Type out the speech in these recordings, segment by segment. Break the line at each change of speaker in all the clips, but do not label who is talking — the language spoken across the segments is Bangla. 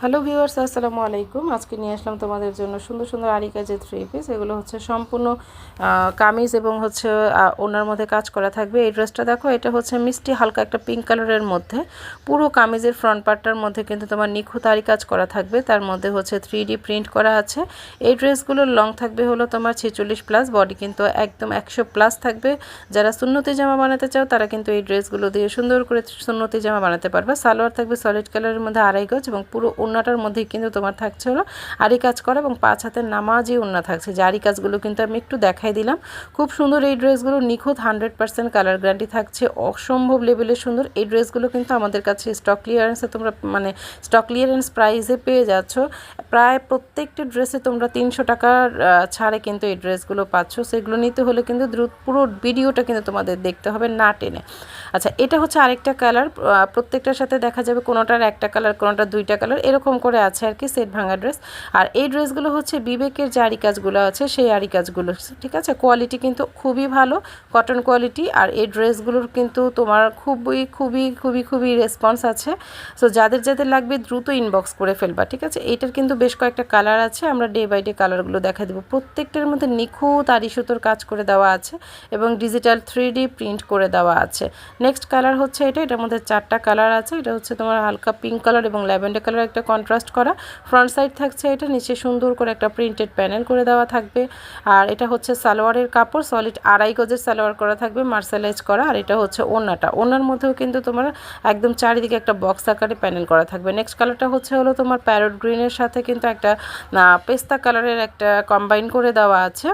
হ্যালো ভিউয়ার্স, আসসালামু আলাইকুম। আজকে নিয়ে আসলাম তোমাদের জন্য সুন্দর সুন্দর আরি কাজের থ্রি পিস। এগুলো হচ্ছে সম্পূর্ণ কামিজ এবং হচ্ছে ওনার মধ্যে কাজ করা থাকবে। এই ড্রেসটা দেখো, এটা হচ্ছে মিষ্টি হালকা একটা পিঙ্ক কালারের মধ্যে। পুরো কামিজের ফ্রন্ট পার্টটার মধ্যে কিন্তু তোমার নিখুঁত আরি কাজ করা থাকবে। তার মধ্যে হচ্ছে 3D প্রিন্ট করা আছে। এই ড্রেসগুলোর লং থাকবে হলো তোমার 46+, বডি কিন্তু একদম 100+ থাকবে। যারা সুন্নতি জামা বানাতে চাও তারা কিন্তু এই ড্রেসগুলো দিয়ে সুন্দর করে সুন্নতি জামা বানাতে পারবে। সালোয়ার থাকবে সলিড কালারের মধ্যে 2.5 গজ এবং পুরো ওড়নাটার মধ্যে কিন্তু তোমার থাকছে হলো আরি কাজ করা এবং 5 হাতের নামাজি ওড়না থাকছে। যে আরি কাজগুলো কিন্তু আমি একটু দেখাই দিলাম। খুব সুন্দর এই ড্রেসগুলো, নিখুঁত 100% কালার গ্যারান্টি থাকছে, অসম্ভব লেভেলের সুন্দর। এই ড্রেসগুলো কিন্তু আমাদের কাছে স্টক ক্লিয়ারেন্সে তোমরা স্টক ক্লিয়ারেন্স প্রাইসে পেয়ে যাচ্ছ। প্রায় প্রত্যেকটা ড্রেসে তোমরা 300 টাকার ছাড়ে কিন্তু এই ড্রেসগুলো পাচ্ছ। সেগুলো নিতে হলে কিন্তু পুরো ভিডিওটা কিন্তু তোমাদের দেখতে হবে না টেনে। আচ্ছা, এটা হচ্ছে আরেকটা কালার। প্রত্যেকটার সাথে দেখা যাবে কোনোটার একটা কালার, কোনোটার 2টা কালার, এরকম করে আছে আর কি, সেট ভাঙা ড্রেস। আর এই ড্রেসগুলো হচ্ছে বিবেকের যে আরি কাজগুলো আছে সেই আরি কাজগুলো, ঠিক আছে। কোয়ালিটি কিন্তু খুবই ভালো, কটন কোয়ালিটি। আর এই ড্রেসগুলোর কিন্তু তোমার খুবই খুবই খুবই খুবই রেসপন্স আছে। সো যাদের যাদের লাগবে দ্রুত ইনবক্স করে ফেলবা, ঠিক আছে। এইটার কিন্তু বেশ কয়েকটা কালার আছে, আমরা ডে বাই ডে কালারগুলো দেখা দেবো। প্রত্যেকটার মধ্যে নিখুঁত আরি সুতোর কাজ করে দেওয়া আছে এবং ডিজিটাল 3D প্রিন্ট করে দেওয়া আছে। নেক্সট কালার হচ্ছে এটার মধ্যে 4টা কালার আছে। এটা হচ্ছে তোমার হালকা পিঙ্ক কালার এবং ল্যাভেন্ডার কালার একটা কন্ট্রাস্ট করা। ফ্রন্ট সাইড থাকছে এটা, নিচে সুন্দর করে একটা প্রিন্টেড প্যানেল করে দেওয়া থাকবে। আর এটা হচ্ছে সালোয়ারের কাপড়, সলিড 2.5 গজের সালোয়ার করা থাকবে, মার্শালাইজ করা। আর এটা হচ্ছে ওড়নাটা, ওড়নার মধ্যেও কিন্তু তোমার একদম চারিদিকে একটা বক্স আকারে প্যানেল করা থাকবে। নেক্সট কালারটা হচ্ছে হলো তোমার প্যারট গ্রিনের সাথে কিন্তু একটা পেস্তা কালারের একটা কম্বাইন করে দেওয়া আছে।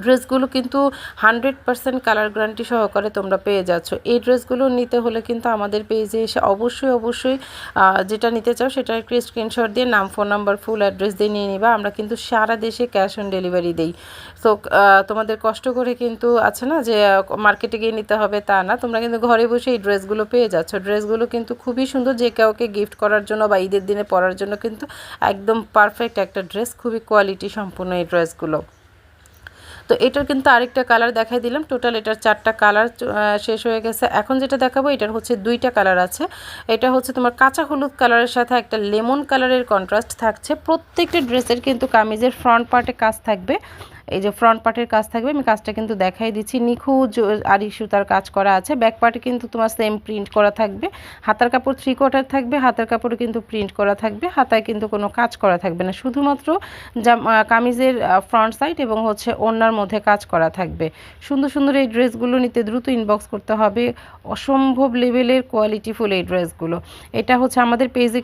ড্রেসগুলো কিন্তু 100% কালার গ্যারান্টি সহকারে তোমরা পেয়ে যাচ্ছ। এই ড্রেসগুলো নিতে হলে কিন্তু আমাদের পেজে এসে অবশ্যই যেটা নিতে চাও সেটা একটু স্ক্রিনশট দিয়ে নাম, ফোন নাম্বার, ফুল অ্যাড্রেস দিয়ে নিয়ে নিবা। আমরা কিন্তু সারা দেশে ক্যাশ অন ডেলিভারি দেই। তো তোমাদের কষ্ট করে কিন্তু আছে না যে মার্কেটে গিয়ে নিতে হবে, তা না। তোমরা কিন্তু ঘরে বসে এই ড্রেসগুলো পেয়ে যাচ্ছ। ড্রেসগুলো কিন্তু খুবই সুন্দর, যে কাউকে গিফট করার জন্য বা ঈদের দিনে পরার জন্য কিন্তু একদম পারফেক্ট একটা ড্রেস, খুবই কোয়ালিটি সম্পূর্ণ এই ড্রেসগুলো। তো এটার কিন্তু আরেকটা কালার দেখাই দিলাম। টোটাল এটার 4টা কালার শেষ হয়ে গেছে। এখন যেটা দেখাবো এটার হচ্ছে 2টা কালার আছে। এটা হচ্ছে তোমার কাঁচা হলুদ কালারের সাথে একটা লেমন কালারের কন্ট্রাস্ট থাকছে। প্রত্যেকটা ড্রেসের কিন্তু কামিজের ফ্রন্ট পার্টে কাজ থাকবে। এই যে ফ্রন্ট পার্টের কাজ থাকবে, আমি কাজটা কিন্তু দেখাই দিচ্ছি। নিখুঁত আরি সুতার কাজ করা আছে। ব্যাক পার্টে কিন্তু তোমার সেম প্রিন্ট করা থাকবে। হাতার কাপড় 3/4 থাকবে, হাতার কাপড়ে কিন্তু প্রিন্ট করা থাকবে, হাতায় কিন্তু কোনো কাজ করা থাকবে না, শুধুমাত্র কামিজের ফ্রন্ট সাইড এবং হচ্ছে ওড়নার মধ্যে কাজ করা থাকবে। সুন্দর সুন্দর এই ড্রেসগুলো নিতে দ্রুত ইনবক্স করতে হবে। অসম্ভব লেভেলের কোয়ালিটিফুল এই ড্রেসগুলো। এটা হচ্ছে আমাদের পেজে